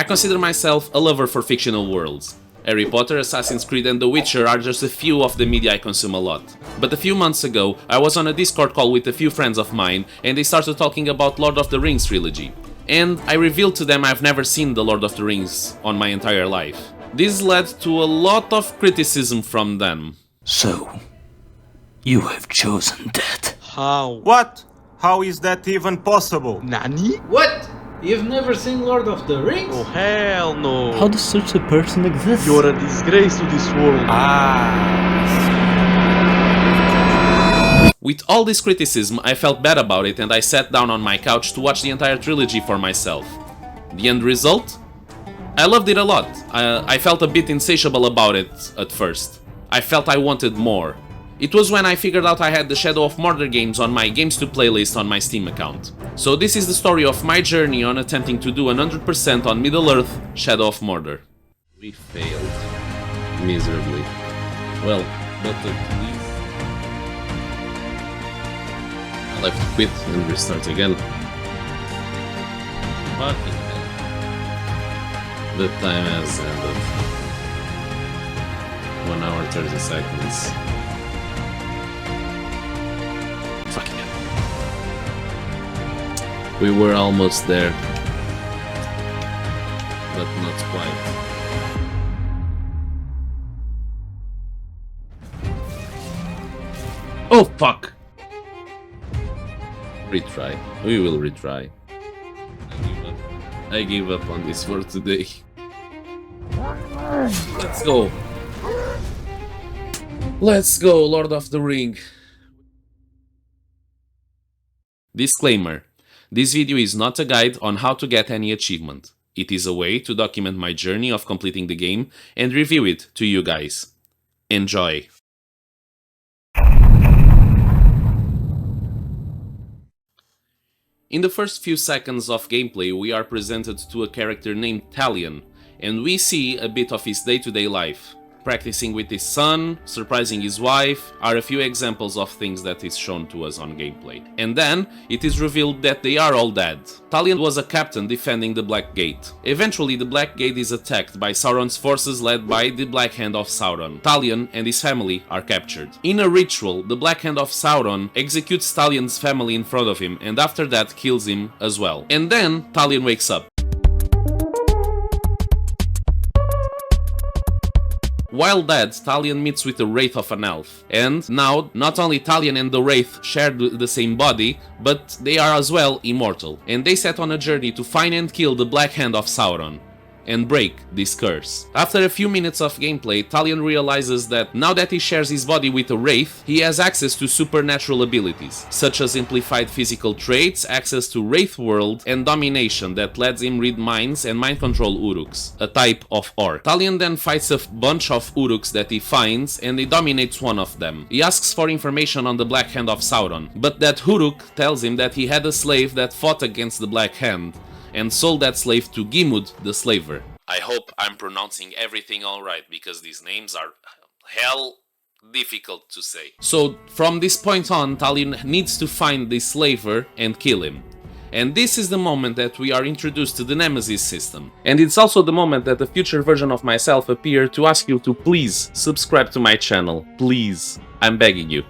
I consider myself a lover for fictional worlds. Harry Potter, Assassin's Creed and The Witcher are just a few of the media I consume a lot. But a few months ago, I was on a Discord call with a few friends of mine and they started talking about Lord of the Rings trilogy. And I revealed to them I've never seen the Lord of the Rings on my entire life. This led to a lot of criticism from them. So, you have chosen death. How? What? How is that even possible? Nani? What? You've never seen Lord of the Rings? Oh hell no! How does such a person exist? You're a disgrace to this world. With all this criticism, I felt bad about it and I sat down on my couch to watch the entire trilogy for myself. The end result? I loved it a lot. I felt a bit insatiable about it at first. I felt I wanted more. It was when I figured out I had the Shadow of Mordor games on my Games to playlist on my Steam account. So this is the story of my journey on attempting to do 100% on Middle-earth Shadow of Mordor. We failed. Miserably. Well, but please... I'll have to quit and restart again. Fucking hell. The time has ended. 1 hour 30 seconds. Fucking hell. We were almost there. But not quite. Oh fuck! Retry. We will retry. I give up on this for today. Let's go. Let's go, Lord of the Ring. Disclaimer. This video is not a guide on how to get any achievement. It is a way to document my journey of completing the game and review it to you guys. Enjoy. In the first few seconds of gameplay, we are presented to a character named Talion, and we see a bit of his day-to-day life. Practicing with his son, surprising his wife, are a few examples of things that is shown to us on gameplay. And then, it is revealed that they are all dead. Talion was a captain defending the Black Gate. Eventually, the Black Gate is attacked by Sauron's forces led by the Black Hand of Sauron. Talion and his family are captured. In a ritual, the Black Hand of Sauron executes Talion's family in front of him, and after that kills him as well. And then, Talion wakes up. While dead, Talion meets with the Wraith of an Elf, and now not only Talion and the Wraith share the same body, but they are as well immortal, and they set on a journey to find and kill the Black Hand of Sauron, and break this curse. After a few minutes of gameplay, Talion realizes that now that he shares his body with a Wraith, he has access to supernatural abilities, such as amplified physical traits, access to Wraith World, and domination that lets him read minds and mind control Uruks, a type of orc. Talion then fights a bunch of Uruks that he finds, and he dominates one of them. He asks for information on the Black Hand of Sauron, but that Uruk tells him that he had a slave that fought against the Black Hand, and sold that slave to Gimud the Slaver. I hope I'm pronouncing everything alright, because these names are hell difficult to say. So from this point on, Talion needs to find this slaver and kill him. And this is the moment that we are introduced to the Nemesis system. And it's also the moment that a future version of myself appear to ask you to please subscribe to my channel. Please. I'm begging you.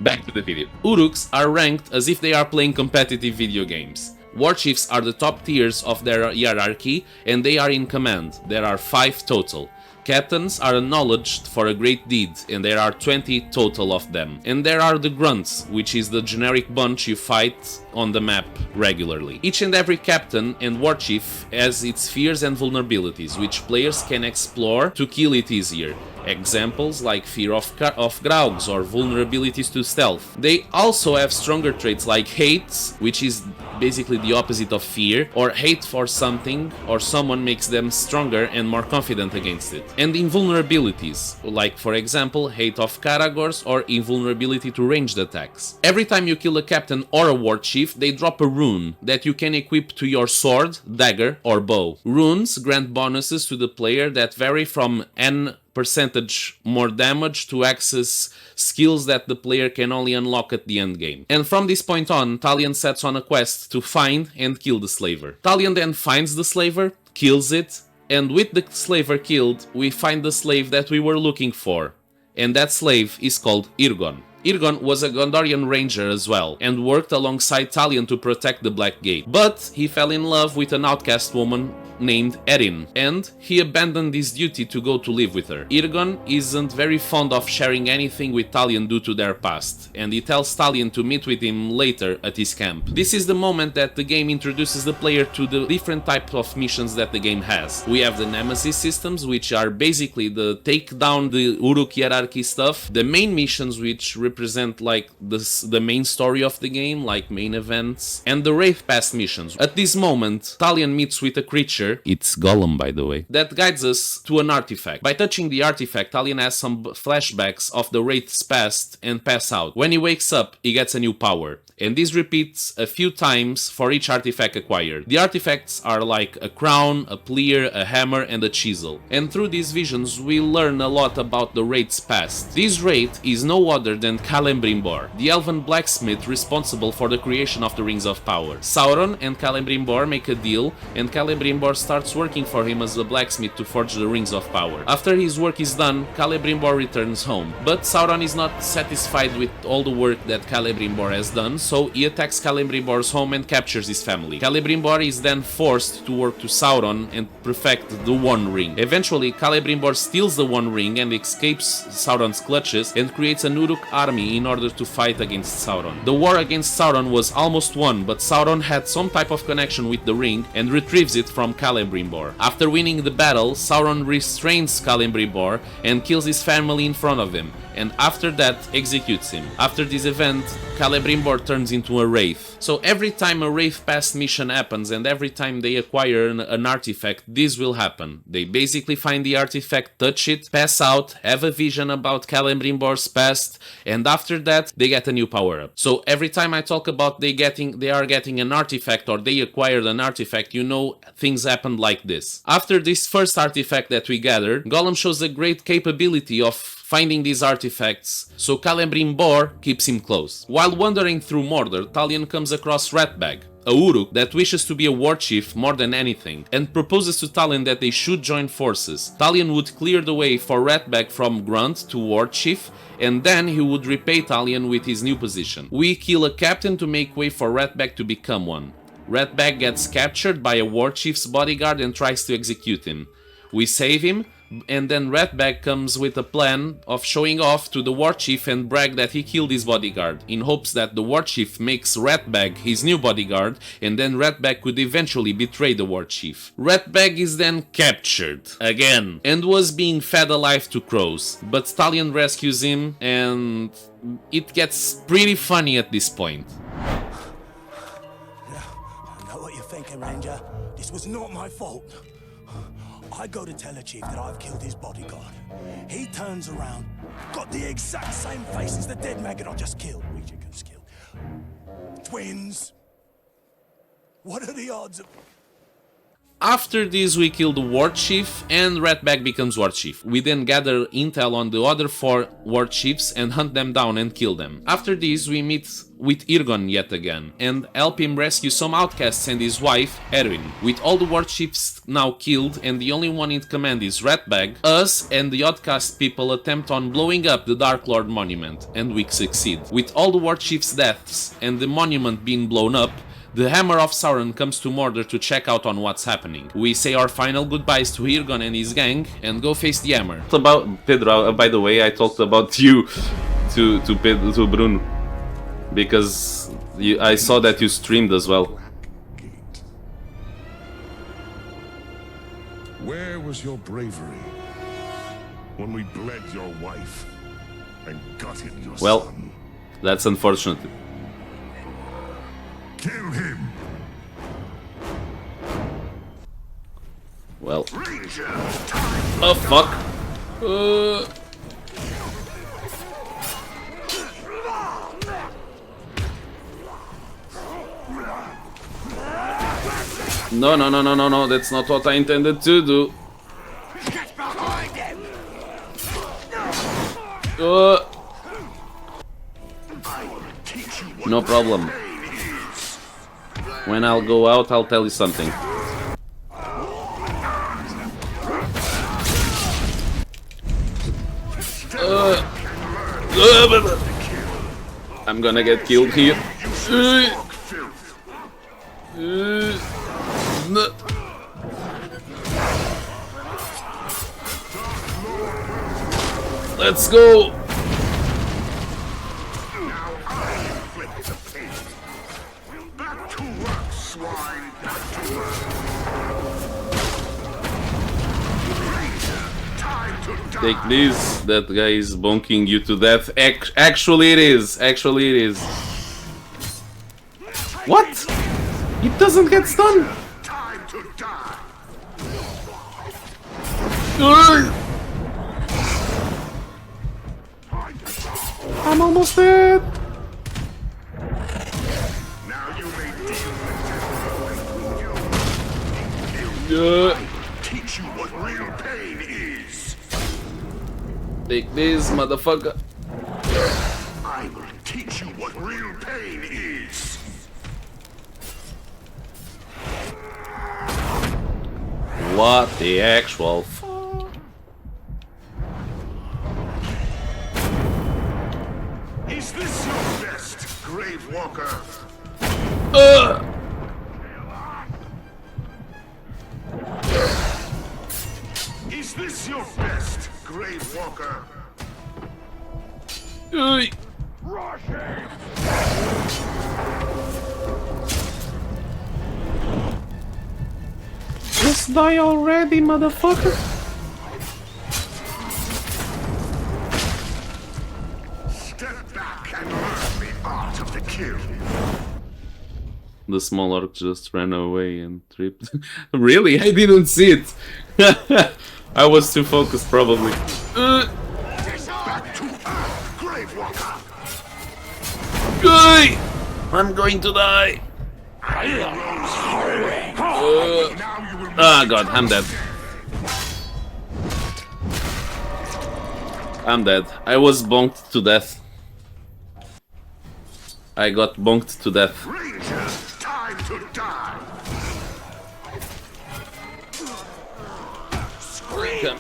Back to the video. Uruks are ranked as if they are playing competitive video games. Warchiefs are the top tiers of their hierarchy, and they are in command. There are 5 total. Captains are acknowledged for a great deed, and there are 20 total of them. And there are the Grunts, which is the generic bunch you fight on the map regularly. Each and every captain and warchief has its fears and vulnerabilities, which players can explore to kill it easier. Examples like fear of Graugs or vulnerabilities to stealth. They also have stronger traits like hate, which is basically the opposite of fear, or hate for something or someone makes them stronger and more confident against it. And invulnerabilities, like for example hate of Karagors or invulnerability to ranged attacks. Every time you kill a captain or a warchief, they drop a rune that you can equip to your sword, dagger or bow. Runes grant bonuses to the player that vary from N percentage more damage to access skills that the player can only unlock at the end game. And from this point on, Talion sets on a quest to find and kill the slaver. Talion then finds the slaver, kills it, and with the slaver killed, we find the slave that we were looking for. And that slave is called Irgon. Irgon was a Gondorian ranger as well, and worked alongside Talion to protect the Black Gate. But he fell in love with an outcast woman named Erin, and he abandoned his duty to go to live with her. Irgon isn't very fond of sharing anything with Talion due to their past, and he tells Talion to meet with him later at his camp. This is the moment that the game introduces the player to the different types of missions that the game has. We have the Nemesis systems, which are basically the take down the Uruk hierarchy stuff, the main missions, which represent like the main story of the game, like main events, and the Wraith Pass missions. At this moment, Talion meets with a creature, it's Gollum by the way, that guides us to an artifact. By touching the artifact, Talion has some flashbacks of the Wraith's past and pass out. When he wakes up, he gets a new power, and this repeats a few times for each artifact acquired. The artifacts are like a crown, a pleer, a hammer, and a chisel. And through these visions, we learn a lot about the Wraith's past. This Wraith is no other than Celebrimbor, the elven blacksmith responsible for the creation of the Rings of Power. Sauron and Celebrimbor make a deal, and Celebrimbor starts working for him as a blacksmith to forge the Rings of Power. After his work is done, Celebrimbor returns home. But Sauron is not satisfied with all the work that Celebrimbor has done, so he attacks Celebrimbor's home and captures his family. Celebrimbor is then forced to work to Sauron and perfect the One Ring. Eventually, Celebrimbor steals the One Ring and escapes Sauron's clutches and creates an Uruk army in order to fight against Sauron. The war against Sauron was almost won, but Sauron had some type of connection with the ring and retrieves it from Celebrimbor. After winning the battle, Sauron restrains Celebrimbor and kills his family in front of him, and after that executes him. After this event, Celebrimbor turns into a Wraith. So every time a Wraith Pass mission happens and every time they acquire an artifact, this will happen. They basically find the artifact, touch it, pass out, have a vision about Celebrimbor's past, and after that they get a new power up. So every time I talk about they are getting an artifact or they acquired an artifact, you know things happened like this. After this first artifact that we gathered, Gollum shows a great capability of finding these artifacts, so Celebrimbor keeps him close. While wandering through Mordor, Talion comes across Ratbag, a Uruk that wishes to be a war chief more than anything, and proposes to Talion that they should join forces. Talion would clear the way for Ratbag from Grunt to war chief, and then he would repay Talion with his new position. We kill a captain to make way for Ratbag to become one. Ratbag gets captured by a war chief's bodyguard and tries to execute him. We save him, and then Ratbag comes with a plan of showing off to the war chief and brag that he killed his bodyguard, in hopes that the war chief makes Ratbag his new bodyguard, and then Ratbag could eventually betray the war chief. Ratbag is then captured again and was being fed alive to crows, but Talion rescues him, and it gets pretty funny at this point. I know what you're thinking, Ranger. This was not my fault. I go to tell the chief that I've killed his bodyguard. He turns around, got the exact same face as the dead maggot I just killed. Regigan's killed. Twins. What are the odds of... After this, we kill the war chief and Ratbag becomes war chief. We then gather intel on the other 4 war chiefs and hunt them down and kill them. After this, we meet with Irgon yet again and help him rescue some outcasts and his wife, Erin. With all the war chiefs now killed and the only one in command is Ratbag, us and the outcast people attempt on blowing up the Dark Lord monument, and we succeed. With all the war chiefs' deaths and the monument being blown up, the Hammer of Sauron comes to Mordor to check out on what's happening. We say our final goodbyes to Irgon and his gang and go face the Hammer. About Pedro, by the way, I talked about you to Bruno, because I saw that you streamed as well. Where was your bravery when we bled your wife and gutted your Well, son? that's unfortunate. Kill him! Well. Ranger, Oh fuck! No, that's not what I intended to do. Get behind him! No problem. When I'll go out, I'll tell you something. I'm gonna get killed here. No. Let's go. Take this. That guy is bonking you to death. Actually it is. Actually it is. What? It doesn't get stunned. I'm almost dead. Teach you what real pain is. Take this, motherfucker. I will teach you what real pain is. What the actual fuck? Is this your best, Grave Walker? Is this your best, Grave Walker? Just die already, motherfucker. Step back and learn the art of the kill. The small orc just ran away and tripped. Really? I didn't see it. I was too focused, probably. Back to Earth, Grave Walker. I'm going to die. God, I'm dead. I'm dead. I was bonked to death. I got bonked to death. Ranger, time to die. Come.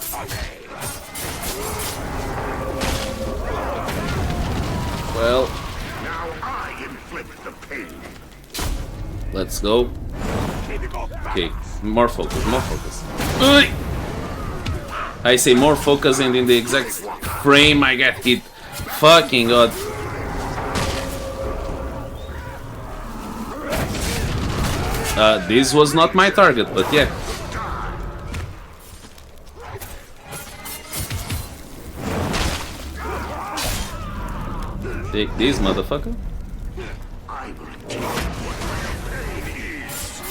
Well, Now I inflict the pain. let's go. Okay, more focus, more focus. I say more focus and in the exact frame I get hit. Fucking god. This was not my target, but yeah. Take this, motherfucker. I will teach you what real pain is.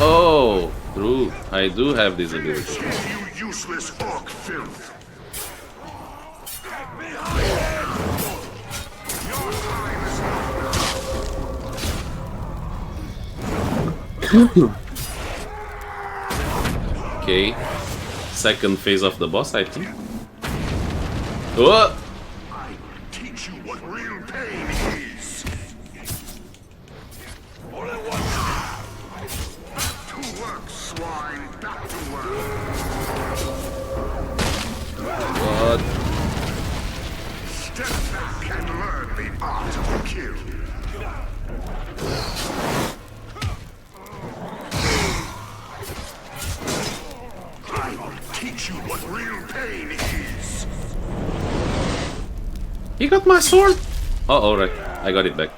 Oh, true. I do have this ability. You useless orc filth. Okay. Second phase of the boss, I think. Oh! I will teach you what real pain is. Back to work, swine. Back to work. What? Step back and learn the art of the kill. I will teach you what real pain is. He got my sword! Oh, alright. I got it back.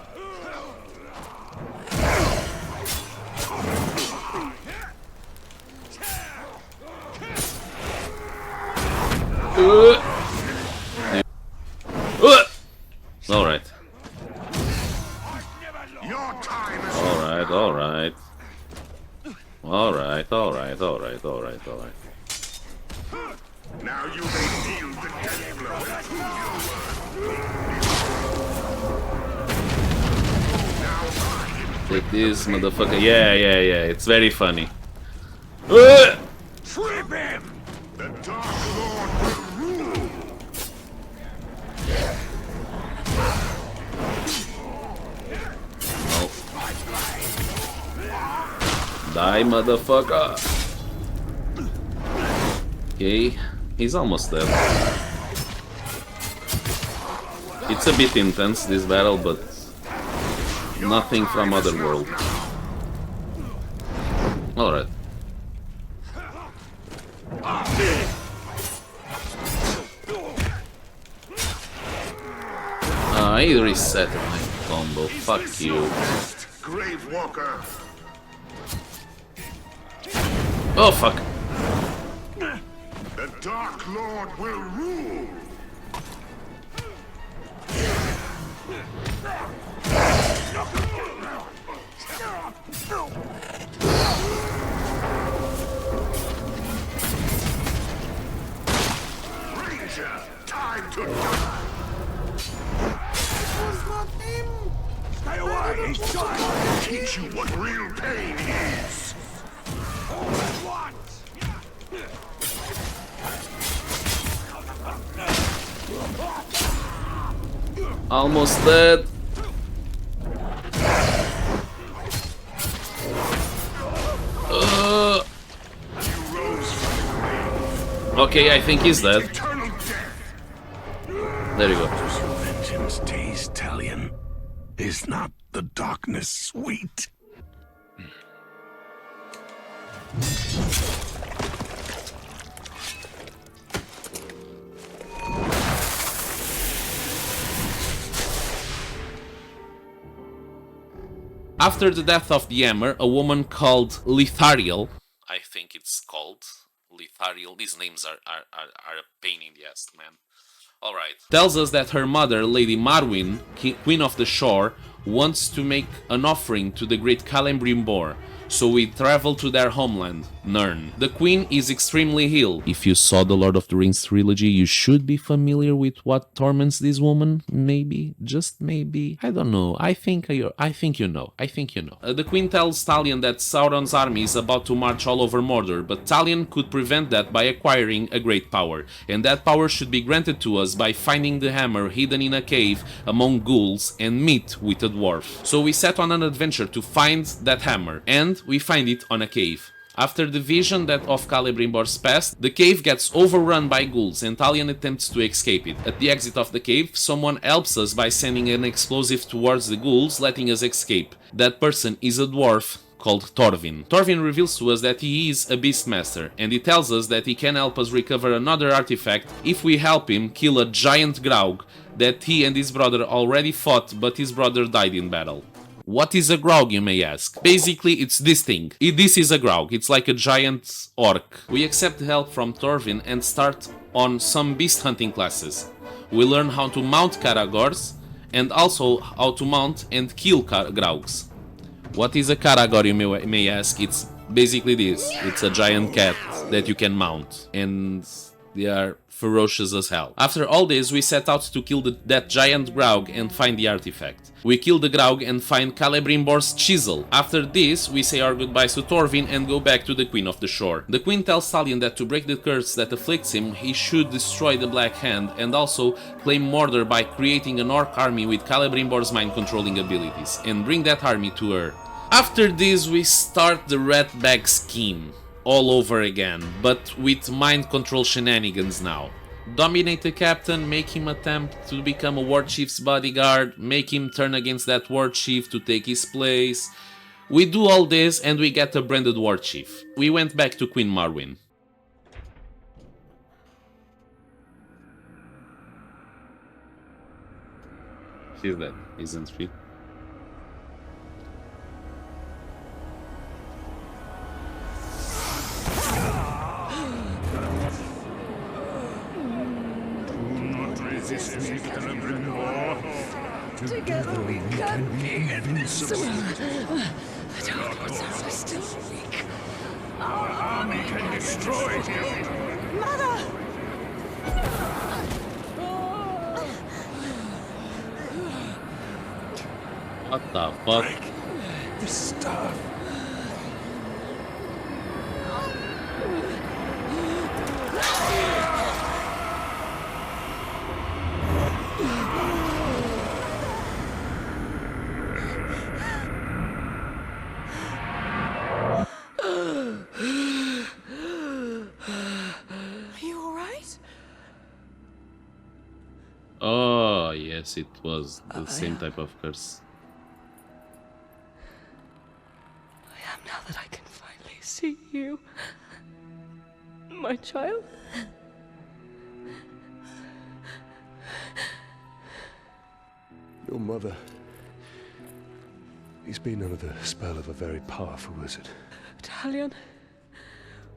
Alright. Your time is Alright, alright. Alright, alright, alright, alright, alright. now. You may deal the death blow and prove your worth. Take this, motherfucker. Yeah, it's very funny. Trip him! The Dark Lord will rule! Die, motherfucker. Okay, he's almost dead. It's a bit intense, this battle, but nothing from Otherworld. Alright. I reset my combo. Fuck you. Grave Walker! Oh fuck. The Dark Lord will rule! Ranger, time to die! Stay away, he's trying to teach you what real pain is! All at once! Almost dead. Okay, I think he's dead. There you go. Vengeance taste, Talion. Is not the darkness sweet? After the death of the Hammer, a woman called Lithariel, I think it's called Lithariel, these names are a pain in the ass, man. Alright. Tells us that her mother, Lady Marwyn, Queen of the Shore, wants to make an offering to the great Celebrimbor, so we travel to their homeland, Nirn. The queen is extremely ill. If you saw the Lord of the Rings trilogy, you should be familiar with what torments this woman. Maybe, just maybe. I don't know. I think you know. The queen tells Talion that Sauron's army is about to march all over Mordor, but Talion could prevent that by acquiring a great power, and that power should be granted to us by finding the hammer hidden in a cave among ghouls and meet with a dwarf. So we set on an adventure to find that hammer, and we find it on a cave. After the vision that of Celebrimbor's past, the cave gets overrun by ghouls and Talion attempts to escape it. At the exit of the cave, someone helps us by sending an explosive towards the ghouls, letting us escape. That person is a dwarf called Thorvin. Thorvin reveals to us that he is a Beastmaster, and he tells us that he can help us recover another artifact if we help him kill a giant Graug that he and his brother already fought, but his brother died in battle. What is a Graug, you may ask? Basically, it's this thing. This is a Graug. It's like a giant orc. We accept help from Thorvin and start on some beast hunting classes. We learn how to mount Karagors and also how to mount and kill Graugs. What is a Karagor, you may ask? It's basically this. It's a giant cat that you can mount, and they are ferocious as hell. After all this, we set out to kill that giant Graug and find the artifact. We kill the Graug and find Celebrimbor's chisel. After this, we say our goodbyes to Thorvin and go back to the Queen of the Shore. The Queen tells Talion that to break the curse that afflicts him, he should destroy the Black Hand and also claim Mordor by creating an orc army with Celebrimbor's mind-controlling abilities, and bring that army to her. After this, we start the Ratbag scheme all over again, but with mind control shenanigans now. Dominate the captain, make him attempt to become a war chief's bodyguard, make him turn against that war chief to take his place. We do all this and we get a branded war chief. We went back to Queen Marwyn. She's dead, isn't she? Together we can be invincible. The Dark Lords are still weak. Our army can destroy you. Mother! What the fuck? this stuff. Are you alright? Oh, yes, it was the same type of curse. I am now that I can finally see you. My child. Your mother. He's been under the spell of a very powerful wizard. Talion,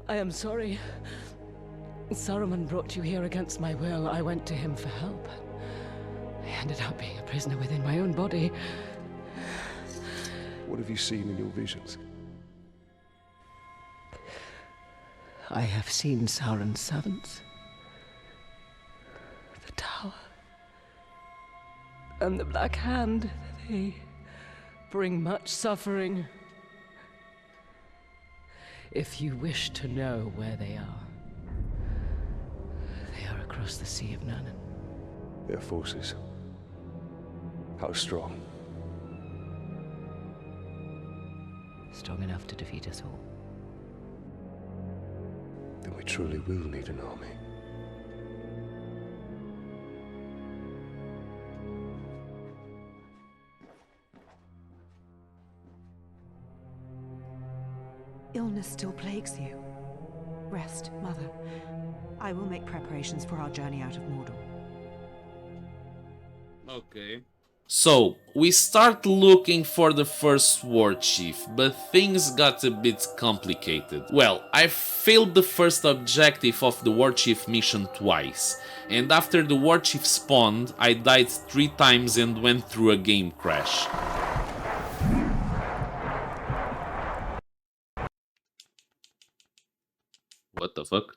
I am sorry. Saruman brought you here against my will. I went to him for help. I ended up being a prisoner within my own body. What have you seen in your visions? I have seen Sauron's servants. The tower. And the Black Hand. They bring much suffering. If you wish to know where they are across the Sea of Nurnen. Their forces. How strong? Strong enough to defeat us all. Then we truly will need an army. Illness still plagues you. Rest, Mother. I will make preparations for our journey out of Mordor. Okay. So, we start looking for the first war chief, but things got a bit complicated. Well, I failed the first objective of the war chief mission twice, and after the war chief spawned, I died 3 times and went through a game crash. What the fuck?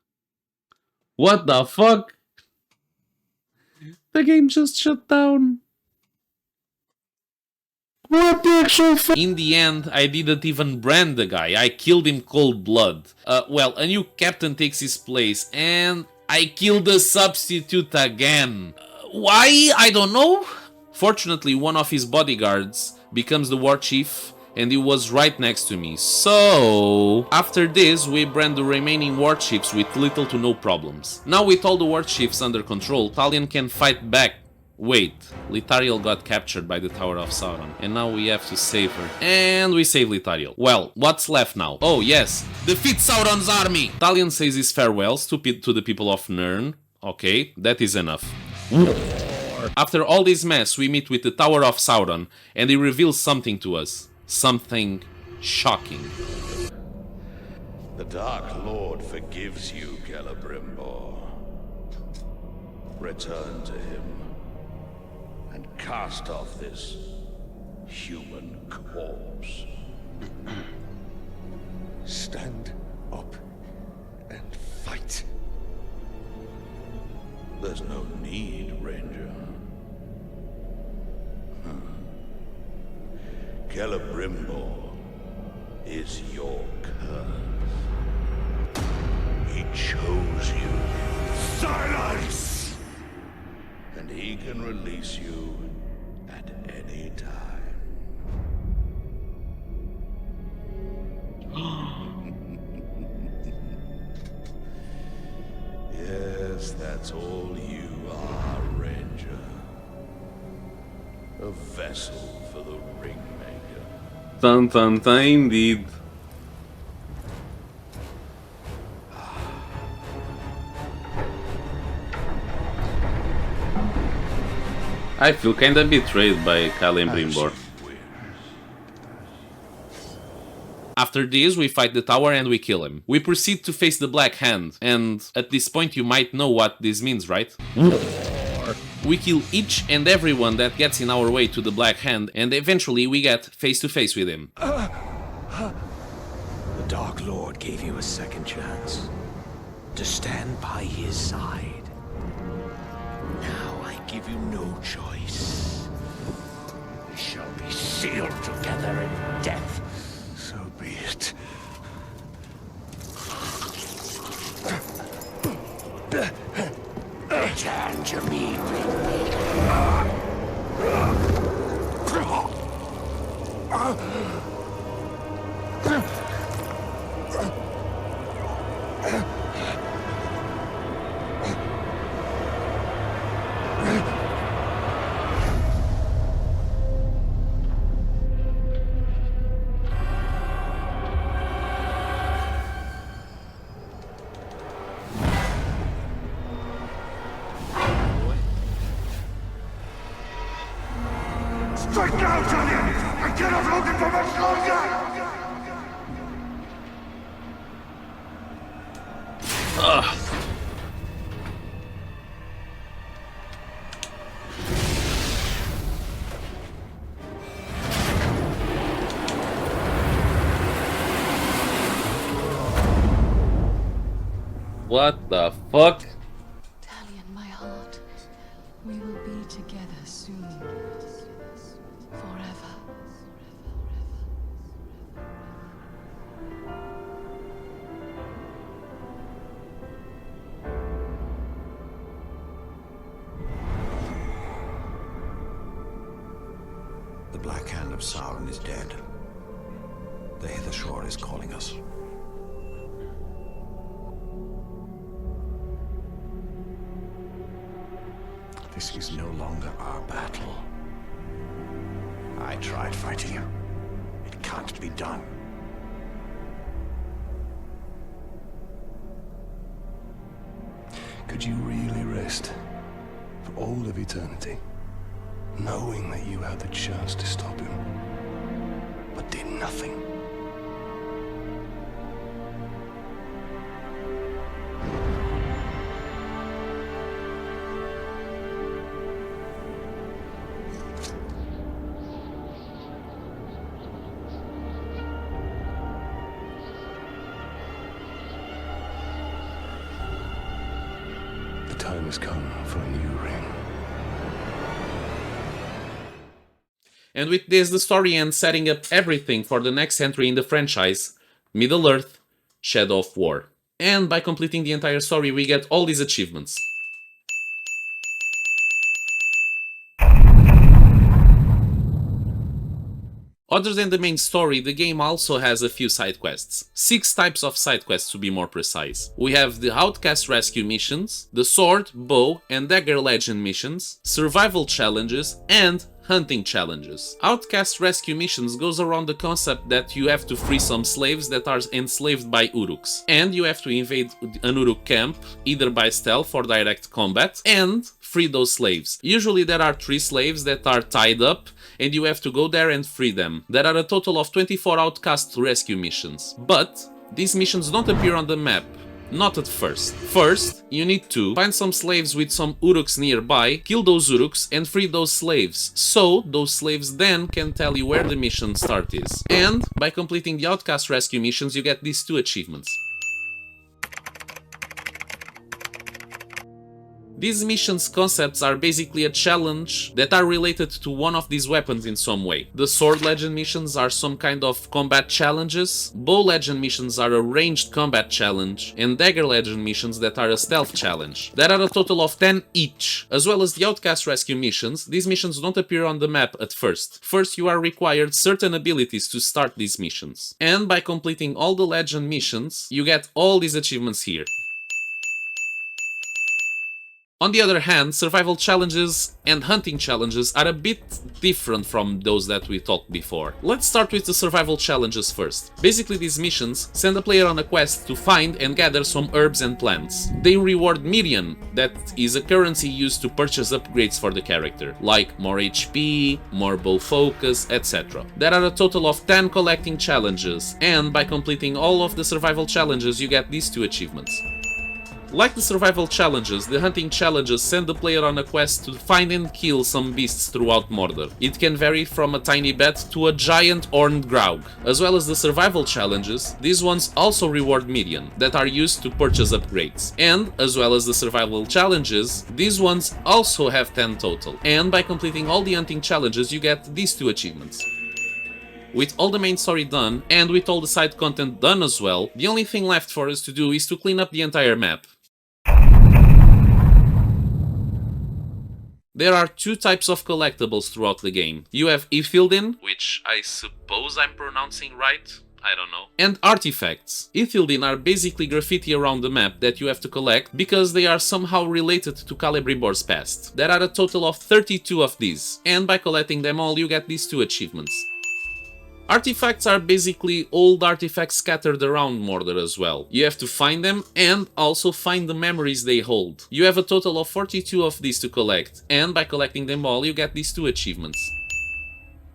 What the fuck? The game just shut down. What the actual fuck? In the end, I didn't even brand the guy. I killed him cold blood. Well, a new captain takes his place, and I killed the substitute again. Why? I don't know. Fortunately, one of his bodyguards becomes the war chief, and he was right next to me. So, after this, we brand the remaining war chiefs with little to no problems. Now with all the war chiefs under control, Talion can fight back. Wait, Lithariel got captured by the Tower of Sauron, and now we have to save her. And we save Lithariel. Well, what's left now? Oh yes, defeat Sauron's army! Talion says his farewells to the people of Nirn. Okay, that is enough. After all this mess, we meet with the Tower of Sauron, and he reveals something to us. Something shocking. The Dark Lord forgives you, Celebrimbor. Return to him and cast off this human corpse. Stand up and fight. There's no need, Ranger. Celebrimbor is your curse. He chose you. Silence! And he can release you at any time. Yes, that's all you are, Ranger. A vessel for the Ringmaker. Dun dun dun, indeed. I feel kinda betrayed by Celebrimbor. After this, we fight the tower and we kill him. We proceed to face the Black Hand, and at this point you might know what this means, right? We kill each and everyone that gets in our way to the Black Hand, and eventually we get face to face with him. The Dark Lord gave you a second chance to stand by his side. Now I give you no choice. We shall be sealed together in death. what you mean. Strike now, Johnny! I cannot hold it for much longer! What the fuck? Talion, my heart, we will be together soon. Forever. The Black Hand of Sauron is dead. The Hither Shore is calling us. This is no longer our battle. I tried fighting you. It can't be done. Could you really rest for all of eternity, knowing that you had the chance to stop him, but did nothing? The time has come for a new ring. And with this, the story ends, setting up everything for the next entry in the franchise, Middle-earth: Shadow of War. And by completing the entire story, we get all these achievements. Other than the main story, the game also has a few side quests. 6 types of side quests to be more precise. We have the Outcast Rescue missions, the Sword, Bow and Dagger Legend missions, Survival challenges, and hunting challenges. Outcast Rescue missions goes around the concept that you have to free some slaves that are enslaved by Uruks, and you have to invade an Uruk camp, either by stealth or direct combat, and free those slaves. Usually there are 3 slaves that are tied up, and you have to go there and free them. There are a total of 24 outcast rescue missions, but these missions don't appear on the map. Not at first. First, you need to find some slaves with some Uruks nearby, kill those Uruks and free those slaves, so those slaves then can tell you where the mission start is. And by completing the Outcast Rescue missions, you get these 2 achievements. These missions concepts are basically a challenge that are related to one of these weapons in some way. The Sword Legend missions are some kind of combat challenges, Bow Legend missions are a ranged combat challenge, and Dagger Legend missions that are a stealth challenge. There are a total of 10 each. As well as the Outcast Rescue missions, these missions don't appear on the map at first. First you are required certain abilities to start these missions. And by completing all the Legend missions, you get all these achievements here. On the other hand, survival challenges and hunting challenges are a bit different from those that we talked before. Let's start with the survival challenges first. Basically, these missions send a player on a quest to find and gather some herbs and plants. They reward Mirian, that is a currency used to purchase upgrades for the character, like more HP, more bow focus, etc. There are a total of 10 collecting challenges, and by completing all of the survival challenges you get these 2 achievements. Like the survival challenges, the hunting challenges send the player on a quest to find and kill some beasts throughout Mordor. It can vary from a tiny bat to a giant horned graug. As well as the survival challenges, these ones also reward Mirian, that are used to purchase upgrades. And, as well as the survival challenges, these ones also have 10 total. And by completing all the hunting challenges you get these 2 achievements. With all the main story done, and with all the side content done as well, the only thing left for us to do is to clean up the entire map. There are two types of collectibles throughout the game. You have Ithildin, which I suppose I'm pronouncing right, I don't know, and artifacts. Ithildin are basically graffiti around the map that you have to collect because they are somehow related to Celebribor's past. There are a total of 32 of these, and by collecting them all you get these two achievements. Artifacts are basically old artifacts scattered around Mordor as well. You have to find them and also find the memories they hold. You have a total of 42 of these to collect, and by collecting them all you get these two achievements.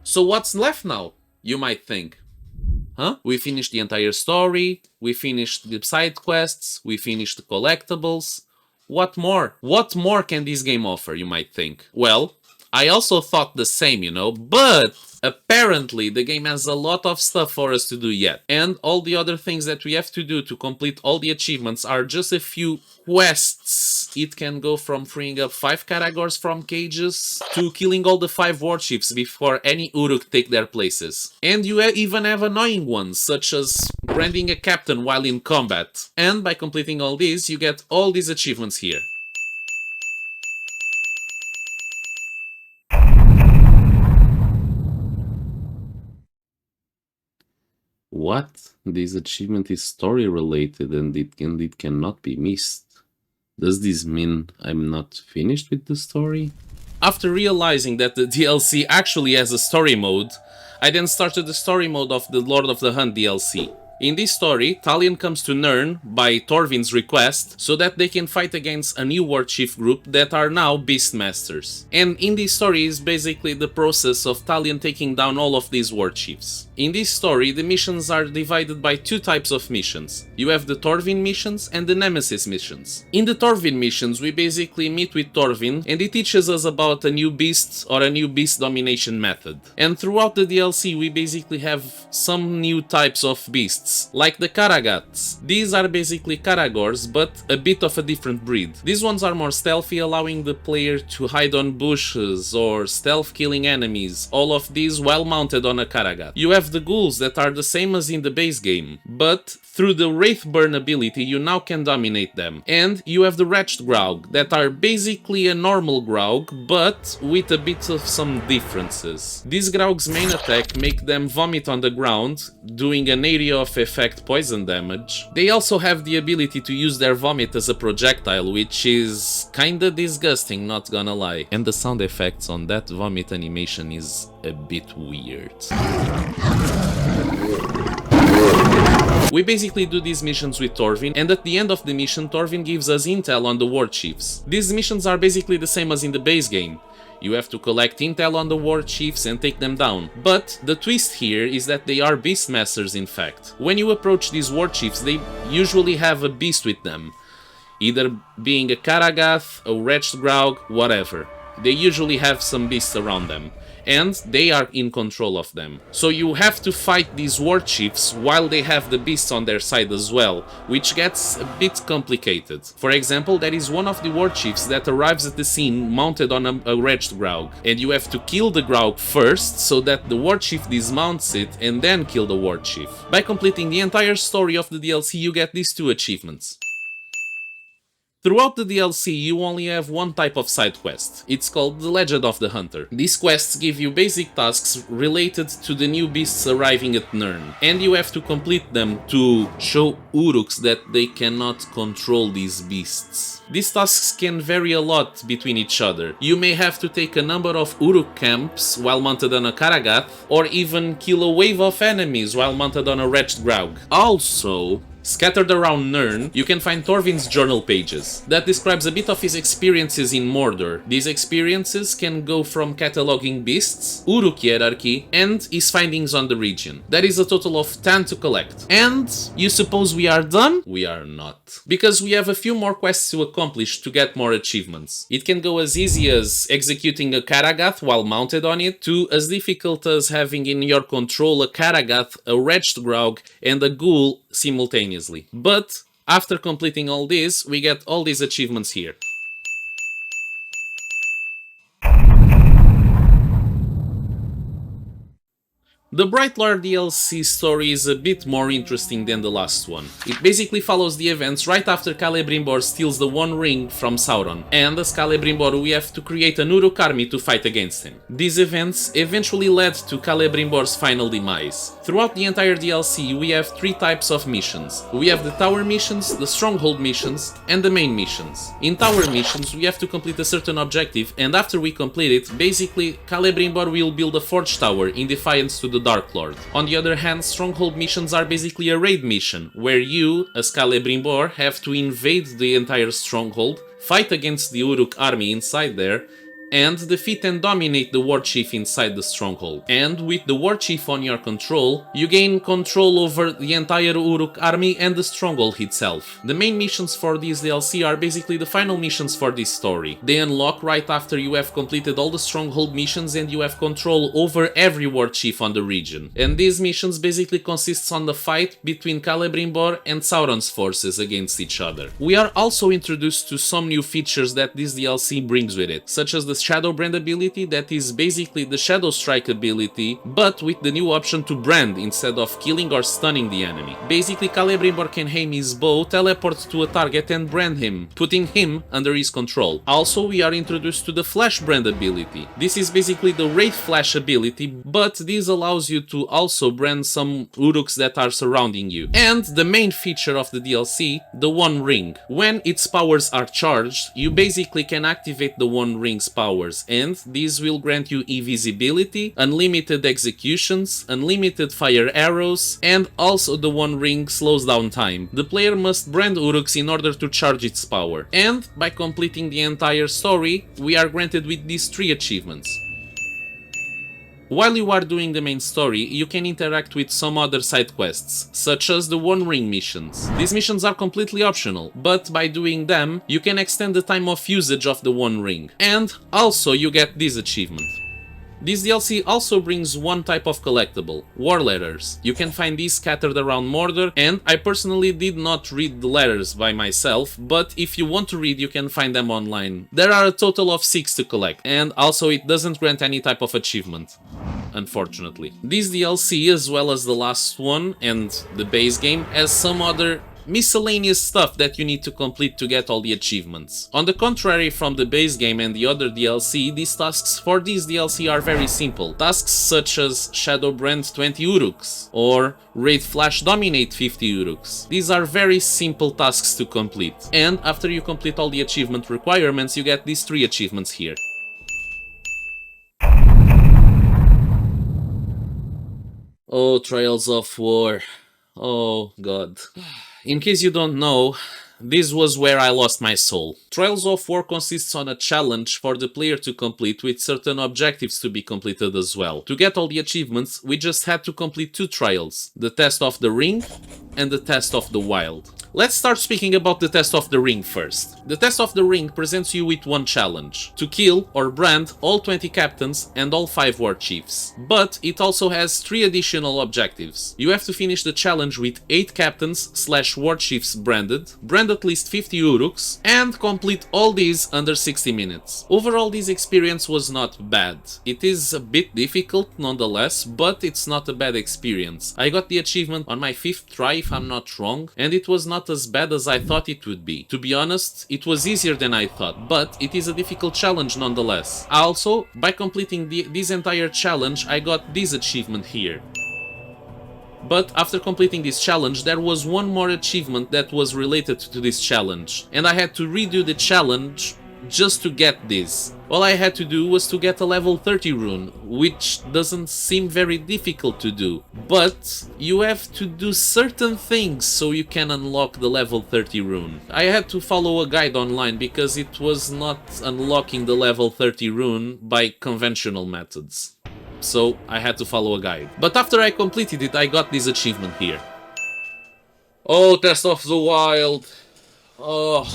So what's left now, you might think? Huh? We finished the entire story, we finished the side quests, we finished the collectibles. What more? What more can this game offer, you might think? Well, I also thought the same, you know, but apparently the game has a lot of stuff for us to do yet. And all the other things that we have to do to complete all the achievements are just a few quests. It can go from freeing up 5 Karagors from cages to killing all the 5 warships before any Uruk take their places. And you even have annoying ones, such as branding a captain while in combat. And by completing all these, you get all these achievements here. What? This achievement is story related and it cannot be missed. Does this mean I'm not finished with the story? After realizing that the DLC actually has a story mode, I then started the story mode of the Lord of the Hunt DLC. In this story, Talion comes to Nirn by Torvin's request so that they can fight against a new war chief group that are now Beastmasters. And in this story is basically the process of Talion taking down all of these war chiefs. In this story, the missions are divided by two types of missions. You have the Torvin missions and the Nemesis missions. In the Torvin missions, we basically meet with Torvin and he teaches us about a new beast or a new beast domination method. And throughout the DLC, we basically have some new types of beasts, like the Karagats. These are basically Karagors, but a bit of a different breed. These ones are more stealthy, allowing the player to hide on bushes or stealth killing enemies, all of these while mounted on a Karagat. You have the ghouls that are the same as in the base game, but through the Wraithburn ability you now can dominate them. And you have the Wretched Graug, that are basically a normal Graug, but with a bit of some differences. These Graug's main attack make them vomit on the ground, doing an area of effect poison damage. They also have the ability to use their vomit as a projectile, which is kinda disgusting, not gonna lie. And the sound effects on that vomit animation is a bit weird. We basically do these missions with Torvin, and at the end of the mission Torvin gives us intel on the war chiefs. These missions are basically the same as in the base game. You have to collect intel on the war chiefs and take them down. But the twist here is that they are Beastmasters in fact. When you approach these war chiefs, they usually have a beast with them. Either being a Karagath, a Wretched Graug, whatever. They usually have some beasts around them. And they are in control of them. So you have to fight these war chiefs while they have the beasts on their side as well, which gets a bit complicated. For example, there is one of the war chiefs that arrives at the scene mounted on a Wretched Graug, and you have to kill the Graug first so that the war chief dismounts it and then kill the war chief. By completing the entire story of the DLC you get these two achievements. Throughout the DLC, you only have one type of side quest. It's called the Legend of the Hunter. These quests give you basic tasks related to the new beasts arriving at Nirn, and you have to complete them to show Uruks that they cannot control these beasts. These tasks can vary a lot between each other. You may have to take a number of Uruk camps while mounted on a Karagath, or even kill a wave of enemies while mounted on a Wretched Graug. Also, scattered around Nirn, you can find Torvin's journal pages that describes a bit of his experiences in Mordor. These experiences can go from cataloging beasts, Uruk hierarchy, and his findings on the region. That is a total of 10 to collect. And you suppose we are done? We are not. Because we have a few more quests to accomplish to get more achievements. It can go as easy as executing a Karagath while mounted on it, to as difficult as having in your control a Karagath, a Wretched Graug, and a Ghoul simultaneously. But after completing all this, we get all these achievements here. The Bright Lord DLC story is a bit more interesting than the last one. It basically follows the events right after Celebrimbor steals the One Ring from Sauron, and as Celebrimbor we have to create an Uruk army to fight against him. These events eventually led to Celebrimbor's final demise. Throughout the entire DLC we have three types of missions. We have the Tower missions, the Stronghold missions, and the main missions. In Tower missions we have to complete a certain objective, and after we complete it, basically Celebrimbor will build a Forge Tower in defiance to the Dark Lord. On the other hand, Stronghold missions are basically a raid mission, where you, as Celebrimbor, have to invade the entire Stronghold, fight against the Uruk army inside there, and defeat and dominate the War Chief inside the Stronghold. And with the War Chief on your control, you gain control over the entire Uruk army and the Stronghold itself. The main missions for this DLC are basically the final missions for this story. They unlock right after you have completed all the Stronghold missions and you have control over every War Chief on the region. And these missions basically consists on the fight between Celebrimbor and Sauron's forces against each other. We are also introduced to some new features that this DLC brings with it, such as the Shadow Brand ability, that is basically the Shadow Strike ability, but with the new option to brand instead of killing or stunning the enemy. Basically, Celebrimbor can aim his bow, teleport to a target and brand him, putting him under his control. Also, we are introduced to the Flash Brand ability. This is basically the Wraith Flash ability, but this allows you to also brand some Uruks that are surrounding you. And the main feature of the DLC, the One Ring. When its powers are charged, you basically can activate the One Ring's powers, and these will grant you invisibility, unlimited executions, unlimited fire arrows, and also the One Ring slows down time. The player must brand Uruks in order to charge its power, and by completing the entire story, we are granted with these three achievements. While you are doing the main story, you can interact with some other side quests, such as the One Ring missions. These missions are completely optional, but by doing them, you can extend the time of usage of the One Ring. And also you get this achievement. This DLC also brings one type of collectible, War Letters. You can find these scattered around Mordor, and I personally did not read the letters by myself, but if you want to read you can find them online. There are a total of 6 to collect, and also it doesn't grant any type of achievement, unfortunately. This DLC, as well as the last one and the base game, has some other miscellaneous stuff that you need to complete to get all the achievements. On the contrary from the base game and the other DLC, these tasks for this DLC are very simple. Tasks such as Shadow Brand 20 Uruks or Wraith Flash Dominate 50 Uruks. These are very simple tasks to complete. And after you complete all the achievement requirements, you get these 3 achievements here. Oh, Trials of War. Oh god. In case you don't know, this was where I lost my soul. Trials of War consists on a challenge for the player to complete with certain objectives to be completed as well. To get all the achievements, we just had to complete 2 trials, the Test of the Ring and the Test of the Wild. Let's start speaking about the Test of the Ring first. The Test of the Ring presents you with one challenge: to kill or brand all 20 captains and all 5 war chiefs. But it also has 3 additional objectives. You have to finish the challenge with 8 captains/war chiefs branded, brand at least 50 Uruks, and complete all these under 60 minutes. Overall, this experience was not bad. It is a bit difficult nonetheless, but it's not a bad experience. I got the achievement on my 5th try if I'm not wrong, and it was not as bad as I thought it would be. To be honest, it was easier than I thought, but it is a difficult challenge nonetheless. Also, by completing this entire challenge, I got this achievement here. But after completing this challenge, there was one more achievement that was related to this challenge, and I had to redo the challenge just to get this. All I had to do was to get a level 30 rune, which doesn't seem very difficult to do, but you have to do certain things so you can unlock the level 30 rune. I had to follow a guide online because it was not unlocking the level 30 rune by conventional methods. So I had to follow a guide. But after I completed it, I got this achievement here. Oh, Test of the Wild. Oh,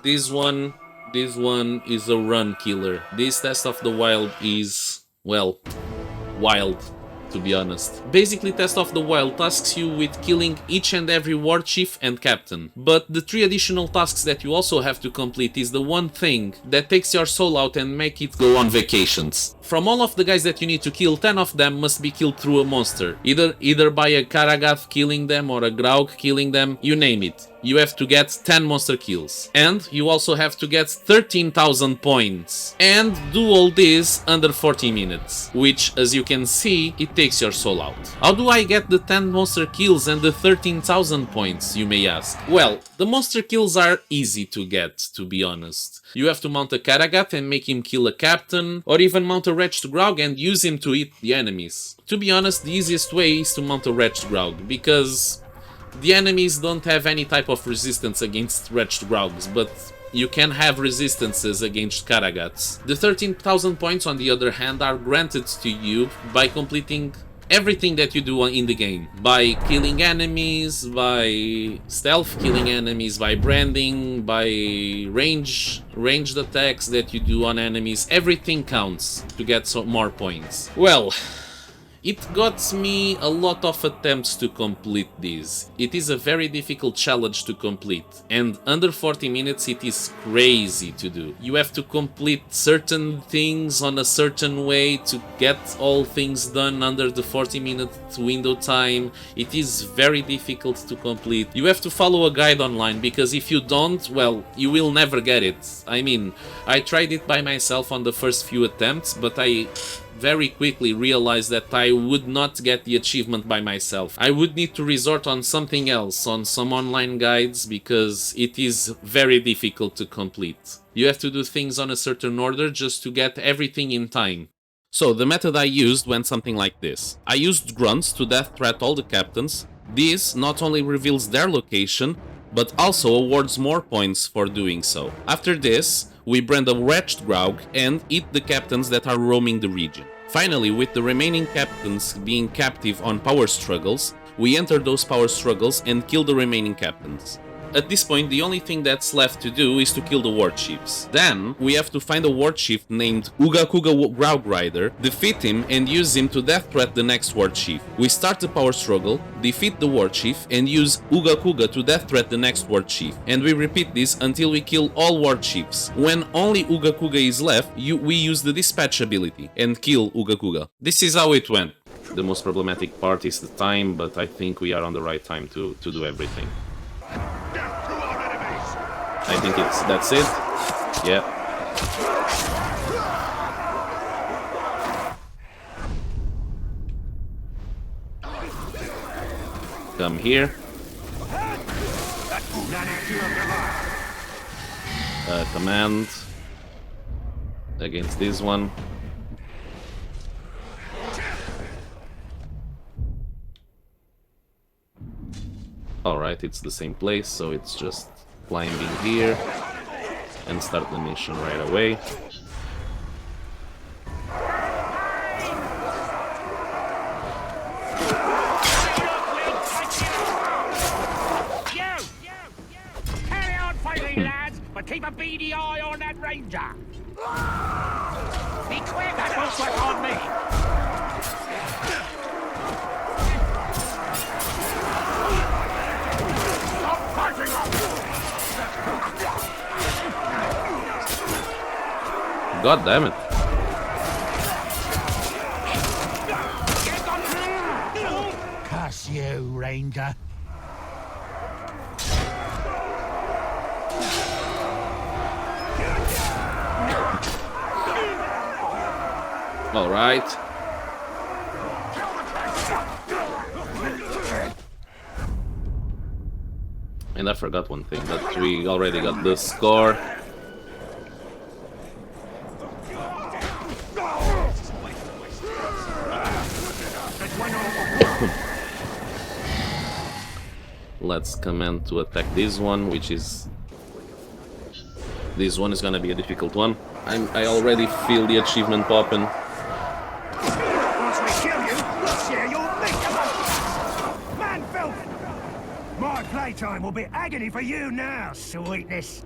this one is a run killer. This Test of the Wild is, well, wild. to be honest. Basically, Test of the Wild tasks you with killing each and every war chief and captain. But the 3 additional tasks that you also have to complete is the one thing that takes your soul out and make it go on vacations. From all of the guys that you need to kill, 10 of them must be killed through a monster. Either by a Karagath killing them or a Graug killing them, you name it. You have to get 10 monster kills. And you also have to get 13,000 points. And do all this under 40 minutes. Which, as you can see, it takes your soul out. How do I get the 10 monster kills and the 13,000 points, you may ask? Well, the monster kills are easy to get, to be honest. You have to mount a Karagath and make him kill a captain, or even mount a Wretched Graug and use him to eat the enemies. To be honest, the easiest way is to mount a Wretched Graug, because the enemies don't have any type of resistance against Wretched Graugs, but you can have resistances against Karagaths. The 13,000 points, on the other hand, are granted to you by completing everything that you do in the game. By killing enemies, by stealth killing enemies, by branding, by ranged attacks that you do on enemies. Everything counts to get some more points. Well, it got me a lot of attempts to complete this. It is a very difficult challenge to complete, and under 40 minutes it is crazy to do. You have to complete certain things on a certain way to get all things done under the 40-minute window time. It is very difficult to complete. You have to follow a guide online, because if you don't, well, you will never get it. I mean, I tried it by myself on the first few attempts, but I very quickly realized that I would not get the achievement by myself. I would need to resort on something else, on some online guides, because it is very difficult to complete. You have to do things on a certain order just to get everything in time. So the method I used went something like this. I used grunts to death threat all the captains. This not only reveals their location, but also awards more points for doing so. After this, we brand a Wretched Graug and eat the captains that are roaming the region. Finally, with the remaining captains being captive on power struggles, we enter those power struggles and kill the remaining captains. At this point, the only thing that's left to do is to kill the war chiefs. Then, we have to find a war chief named Ugakuga Graug Rider, defeat him and use him to death threat the next war chief. We start the power struggle, defeat the war chief and use Ugakuga to death threat the next war chief. And we repeat this until we kill all war chiefs. When only Ugakuga is left, we use the dispatch ability and kill Ugakuga. This is how it went. The most problematic part is the time, but I think we are on the right time to do everything. I think that's it. Yeah. Come here. Command against this one. Alright, it's the same place, so it's just climbing here and start the mission right away. Carry on fighting, lads, but keep a beady eye on that ranger. Be quick, that won't work on me. God damn it. Curse you, Ranger. All right. And I forgot one thing, that we already got the score. Let's command to attack this one, which is... This one is gonna be a difficult one. I already feel the achievement popping. Once we kill you, we'll share your meat amongst us. Man, filth! My playtime will be agony for you now, sweetness.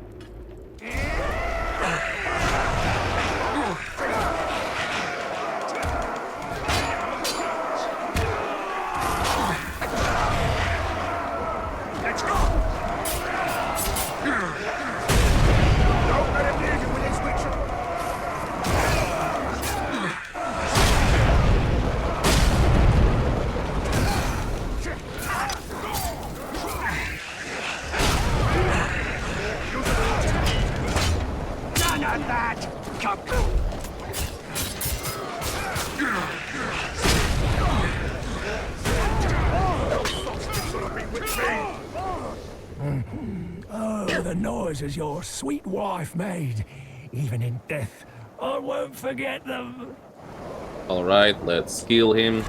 Oh, the noises your sweet wife made. Even in death, I won't forget them. Alright, let's kill him.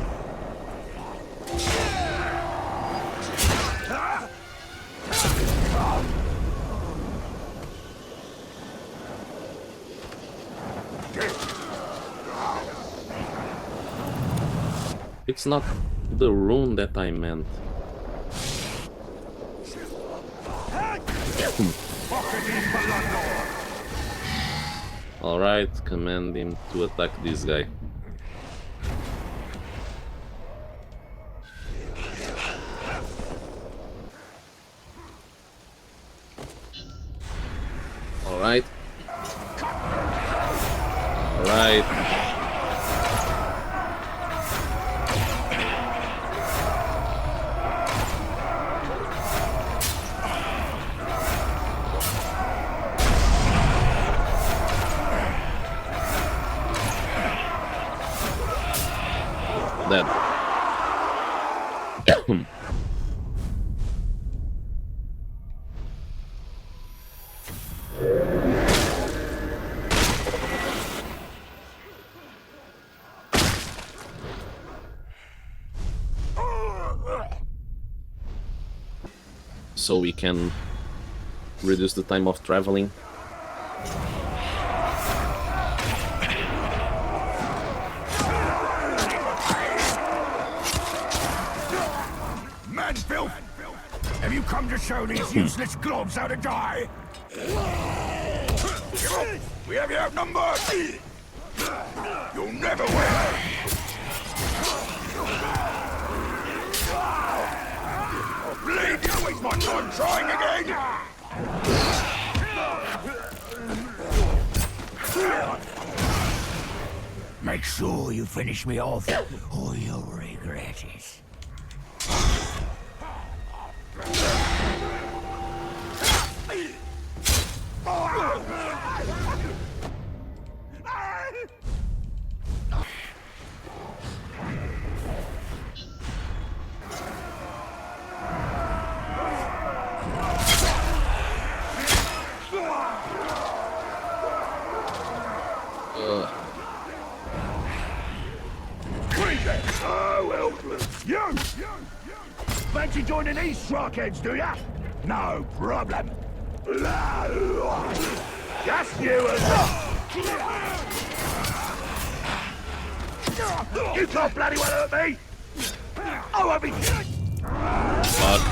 It's not the rune that I meant. Alright, command him to attack this guy. Alright. Alright. Dead. So we can reduce the time of traveling. Man filth! Have you come to show these useless globs how to die? We have you outnumbered! You'll never win! Bleed, you waste my time trying again! Make sure you finish me off, or you'll regret it. Oh, helpless. You! Fancy joining these sharkheads, do ya? No problem. Just you as You can't bloody well hurt me! I won't be... Fuck.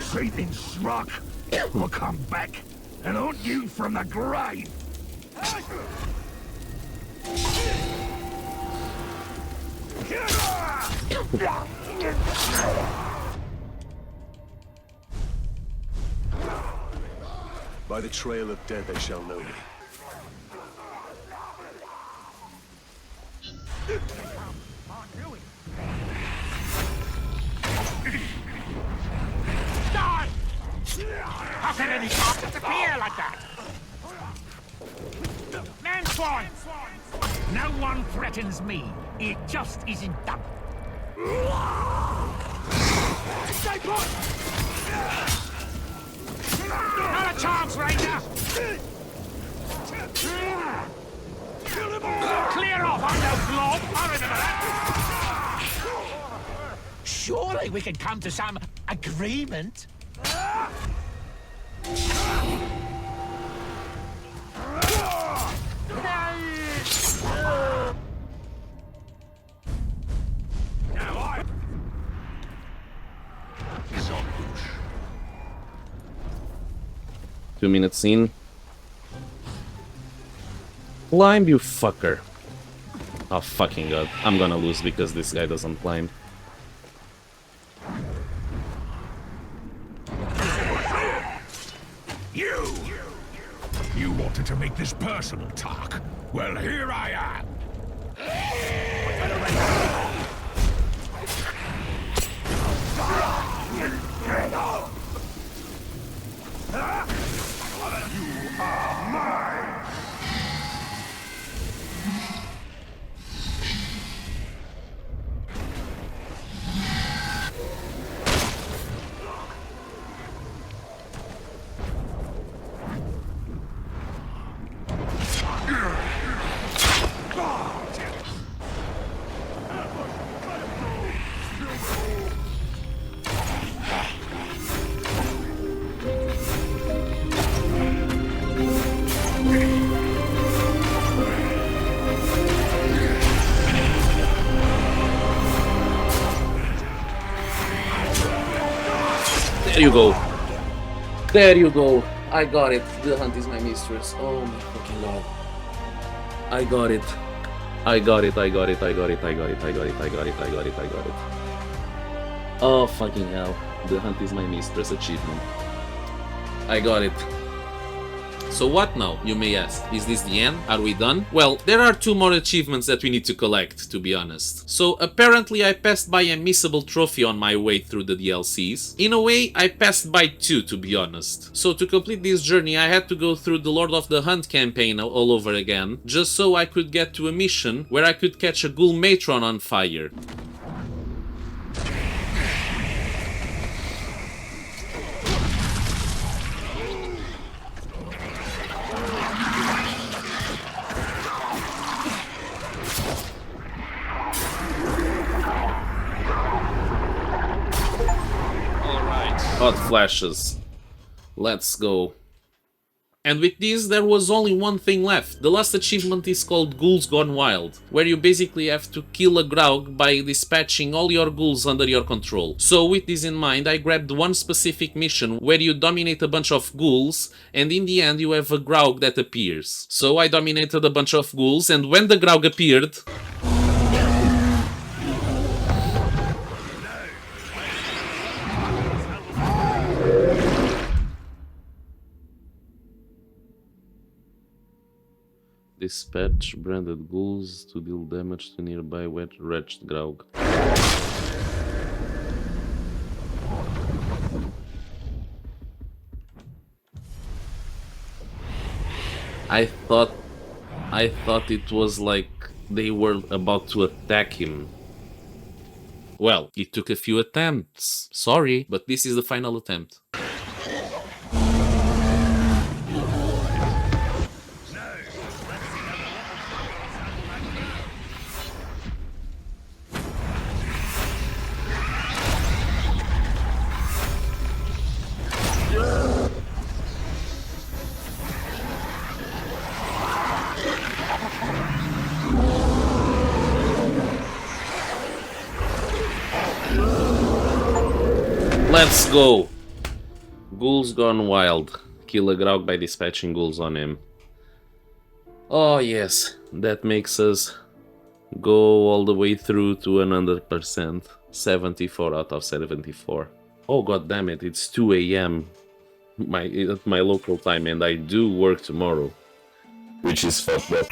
Seething shrug will come back and haunt you from the grave. By the trail of dead they shall know me. Die! How can any cop disappear like that? Man swine! No one threatens me. It just isn't done. Stay put! Not a chance, Ranger! Clear off, I'm no blob! I remember that! Surely we can come to some agreement. 2 minutes in. Climb, you fucker. Oh, fucking god. I'm gonna lose because this guy doesn't climb. You wanted to make this personal, Tark. Well, here I am. There you go. There you go. I got it. The hunt is my mistress. Oh my fucking lord. I got it. I got it. I got it. I got it. I got it. I got it. I got it. I got it. I got it. Oh fucking hell. The hunt is my mistress achievement. I got it. So what now, you may ask? Is this the end? Are we done? Well, there are 2 more achievements that we need to collect, to be honest. So apparently I passed by a missable trophy on my way through the DLCs. In a way, I passed by 2, to be honest. So to complete this journey, I had to go through the Lord of the Hunt campaign all over again, just so I could get to a mission where I could catch a ghoul matron on fire. Hot flashes. Let's go. And with this, there was only one thing left. The last achievement is called Ghouls Gone Wild, where you basically have to kill a Graug by dispatching all your ghouls under your control. So with this in mind, I grabbed one specific mission where you dominate a bunch of ghouls, and in the end you have a Graug that appears. So I dominated a bunch of ghouls, and when the Graug appeared... Dispatch branded ghouls to deal damage to nearby wretched Graug. I thought it was like they were about to attack him. Well, it took a few attempts. Sorry, but this is the final attempt. Let's go! Ghouls Gone Wild. Kill a Graug by dispatching ghouls on him. Oh yes, that makes us go all the way through to 100%. 74 out of 74. Oh god damn it, it's 2 AM at my local time and I do work tomorrow. Which is fucked up.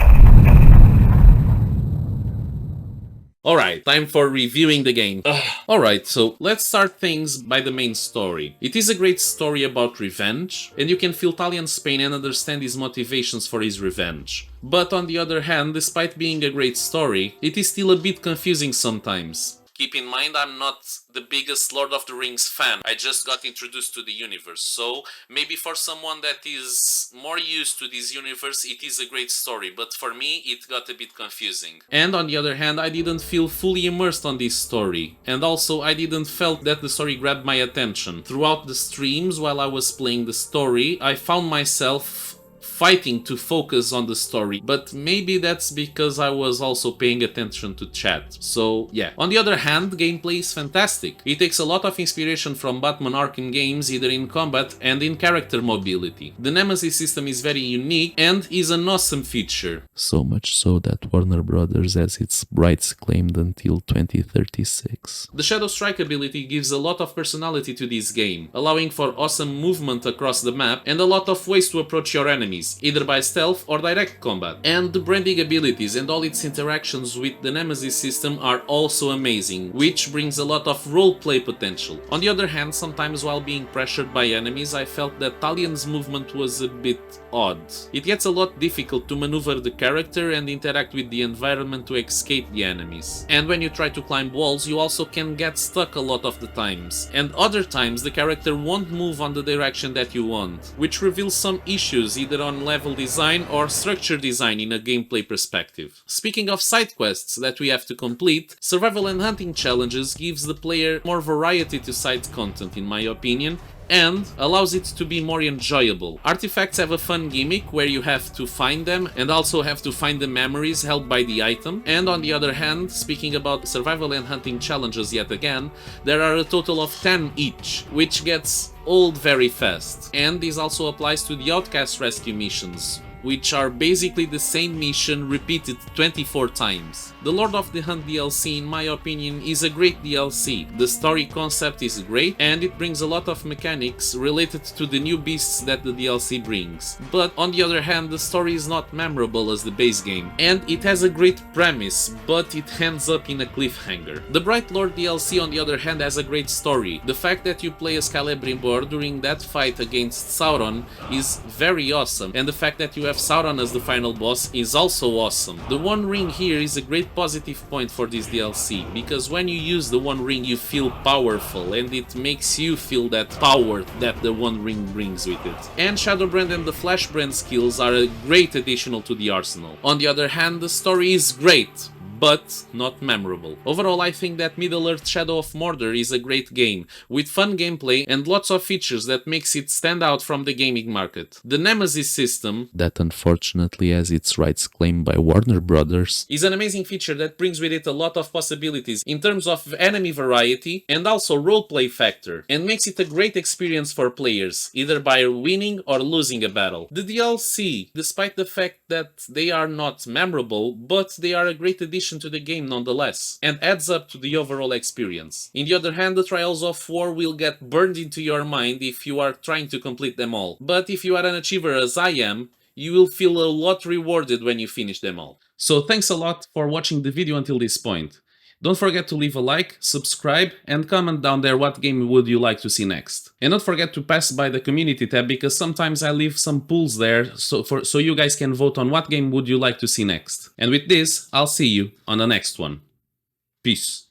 Alright, time for reviewing the game. Alright, so let's start things by the main story. It is a great story about revenge, and you can feel Talian's pain and understand his motivations for his revenge. But on the other hand, despite being a great story, it is still a bit confusing sometimes. Keep in mind, I'm not the biggest Lord of the Rings fan. I just got introduced to the universe, so maybe for someone that is more used to this universe, it is a great story, but for me, it got a bit confusing. And on the other hand, I didn't feel fully immersed on this story, and also I didn't felt that the story grabbed my attention. Throughout the streams, while I was playing the story, I found myself fighting to focus on the story, but maybe that's because I was also paying attention to chat. So yeah. On the other hand, gameplay is fantastic. It takes a lot of inspiration from Batman Arkham games, either in combat and in character mobility. The Nemesis system is very unique and is an awesome feature. So much so that Warner Brothers has its rights claimed until 2036. The Shadow Strike ability gives a lot of personality to this game, allowing for awesome movement across the map and a lot of ways to approach your enemies, either by stealth or direct combat. And the branding abilities and all its interactions with the Nemesis system are also amazing, which brings a lot of roleplay potential. On the other hand, sometimes while being pressured by enemies, I felt that Talian's movement was a bit odd. It gets a lot difficult to maneuver the character and interact with the environment to escape the enemies. And when you try to climb walls, you also can get stuck a lot of the times. And other times the character won't move on the direction that you want, which reveals some issues either on level design or structure design in a gameplay perspective. Speaking of side quests that we have to complete, survival and hunting challenges gives the player more variety to side content in my opinion, and allows it to be more enjoyable. Artifacts have a fun gimmick where you have to find them and also have to find the memories held by the item. And on the other hand, speaking about survival and hunting challenges yet again, there are a total of 10 each, which gets old very fast. And this also applies to the Outcast rescue missions, which are basically the same mission repeated 24 times. The Lord of the Hunt DLC, in my opinion, is a great DLC. The story concept is great, and it brings a lot of mechanics related to the new beasts that the DLC brings. But on the other hand, the story is not memorable as the base game, and it has a great premise, but it ends up in a cliffhanger. The Bright Lord DLC, on the other hand, has a great story. The fact that you play as Celebrimbor during that fight against Sauron is very awesome, and the fact that you have Sauron as the final boss is also awesome. The One Ring here is a great positive point for this DLC, because when you use the One Ring you feel powerful, and it makes you feel that power that the One Ring brings with it. And Shadowbrand and the Flashbrand skills are a great additional to the arsenal. On the other hand, the story is great, but not memorable. Overall, I think that Middle-earth Shadow of Mordor is a great game, with fun gameplay and lots of features that makes it stand out from the gaming market. The Nemesis system, that unfortunately has its rights claimed by Warner Brothers, is an amazing feature that brings with it a lot of possibilities in terms of enemy variety and also roleplay factor, and makes it a great experience for players, either by winning or losing a battle. The DLC, despite the fact that they are not memorable, but they are a great addition to the game nonetheless, and adds up to the overall experience. On the other hand, the Trials of War will get burned into your mind if you are trying to complete them all, but if you are an achiever as I am, you will feel a lot rewarded when you finish them all. So thanks a lot for watching the video until this point. Don't forget to leave a like, subscribe, and comment down there what game would you like to see next. And don't forget to pass by the community tab, because sometimes I leave some polls there so you guys can vote on what game would you like to see next. And with this, I'll see you on the next one. Peace.